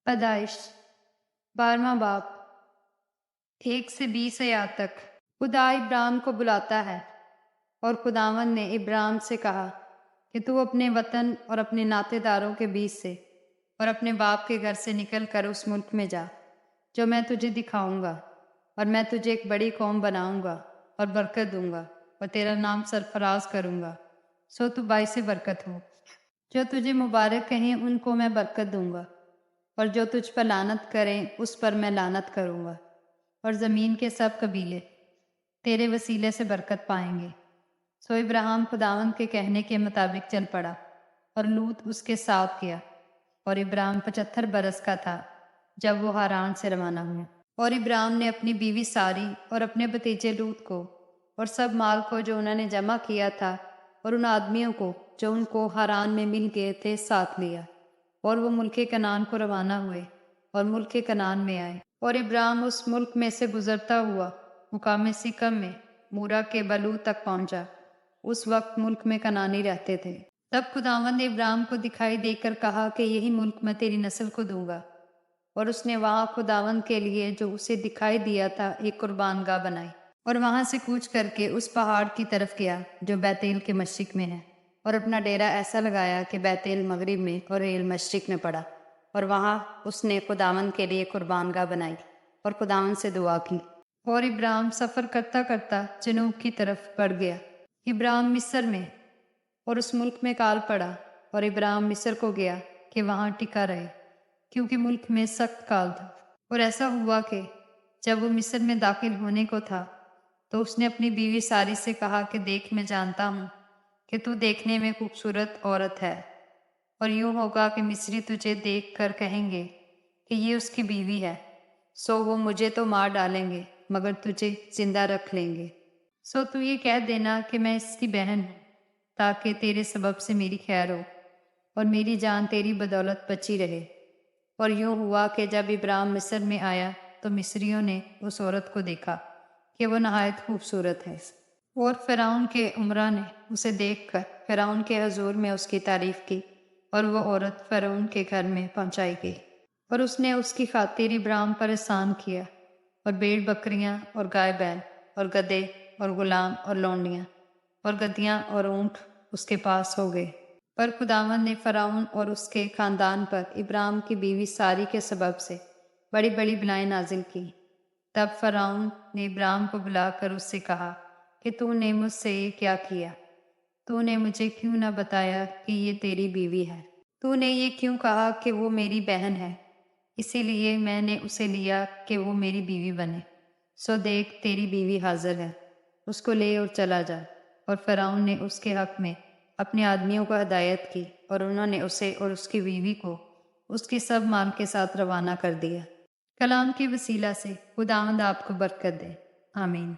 پیدائش 12واں باب 1 سے 20 آیات تک۔ خدا ابراہیم کو بلاتا ہے، اور خداوند نے ابراہیم سے کہا کہ تو اپنے وطن اور اپنے ناطے داروں کے بیچ سے اور اپنے باپ کے گھر سے نکل کر اس ملک میں جا جو میں تجھے دکھاؤں گا، اور میں تجھے ایک بڑی قوم بناؤں گا اور برکت دوں گا اور تیرا نام سرفراز کروں گا، سو تو باعث برکت ہو۔ جو تجھے مبارک کہیں ان کو میں برکت دوں گا، اور جو تجھ پر لعنت کریں اس پر میں لعنت کروں گا، اور زمین کے سب قبیلے تیرے وسیلے سے برکت پائیں گے۔ سو ابراہیم خداوند کے کہنے کے مطابق چل پڑا، اور لوط اس کے ساتھ گیا، اور ابراہیم 75 برس کا تھا جب وہ ہاران سے روانہ ہوئے۔ اور ابراہیم نے اپنی بیوی ساری اور اپنے بھتیجے لوط کو اور سب مال کو جو انہوں نے جمع کیا تھا اور ان آدمیوں کو جو ان کو ہاران میں مل گئے تھے ساتھ لیا، اور وہ ملک کنعان کو روانہ ہوئے اور ملک کنعان میں آئے۔ اور ابراہیم اس ملک میں سے گزرتا ہوا مقام سکم میں مورا کے بلو تک پہنچا۔ اس وقت ملک میں کنعانی رہتے تھے۔ تب خداوند نے ابراہیم کو دکھائی دے کر کہا کہ یہی ملک میں تیری نسل کو دوں گا، اور اس نے وہاں خداوند کے لیے جو اسے دکھائی دیا تھا ایک قربان گاہ بنائی، اور وہاں سے کوچ کر کے اس پہاڑ کی طرف گیا جو بیتیل کے مشرق میں ہے، اور اپنا ڈیرا ایسا لگایا کہ بیتیل مغرب میں اور ایل مشرق میں پڑا، اور وہاں اس نے خداوند کے لیے قربان گاہ بنائی اور خداوند سے دعا کی۔ اور ابراہیم سفر کرتا کرتا جنوب کی طرف بڑھ گیا۔ ابراہیم مصر میں اور اس ملک میں کال پڑا، اور ابراہیم مصر کو گیا کہ وہاں ٹکا رہے، کیونکہ ملک میں سخت کال تھا۔ اور ایسا ہوا کہ جب وہ مصر میں داخل ہونے کو تھا تو اس نے اپنی بیوی ساری سے کہا کہ دیکھ، میں جانتا ہوں کہ تو دیکھنے میں خوبصورت عورت ہے، اور یوں ہوگا کہ مصری تجھے دیکھ کر کہیں گے کہ یہ اس کی بیوی ہے، سو وہ مجھے تو مار ڈالیں گے مگر تجھے زندہ رکھ لیں گے۔ سو تو یہ کہہ دینا کہ میں اس کی بہن ہوں، تاکہ تیرے سبب سے میری خیر ہو اور میری جان تیری بدولت بچی رہے۔ اور یوں ہوا کہ جب ابراہیم مصر میں آیا تو مصریوں نے اس عورت کو دیکھا کہ وہ نہایت خوبصورت ہے، اور فرعون کے امراء نے اسے دیکھ کر فرعون کے حضور میں اس کی تعریف کی، اور وہ عورت فرعون کے گھر میں پہنچائی گئی۔ اور اس نے اس کی خاطر ابراہیم پر احسان کیا، اور بھیڑ بکریاں اور گائے بیل اور گدھے اور غلام اور لونڈیاں اور گدیاں اور اونٹ اس کے پاس ہو گئے۔ پر خداوند نے فرعون اور اس کے خاندان پر ابراہیم کی بیوی ساری کے سبب سے بڑی بڑی بلائیں نازل کی۔ تب فرعون نے ابراہیم کو بلا کر اس سے کہا کہ تو نے مجھ سے یہ کیا کیا؟ تو نے مجھے کیوں نہ بتایا کہ یہ تیری بیوی ہے؟ تو نے یہ کیوں کہا کہ وہ میری بہن ہے؟ اسی لیے میں نے اسے لیا کہ وہ میری بیوی بنے۔ سو دیکھ، تیری بیوی حاضر ہے، اس کو لے اور چلا جا۔ اور فرعون نے اس کے حق میں اپنے آدمیوں کو ہدایت کی، اور انہوں نے اسے اور اس کی بیوی کو اس کے سب مال کے ساتھ روانہ کر دیا۔ کلام کے وسیلہ سے خداوند آپ کو برکت دے، آمین۔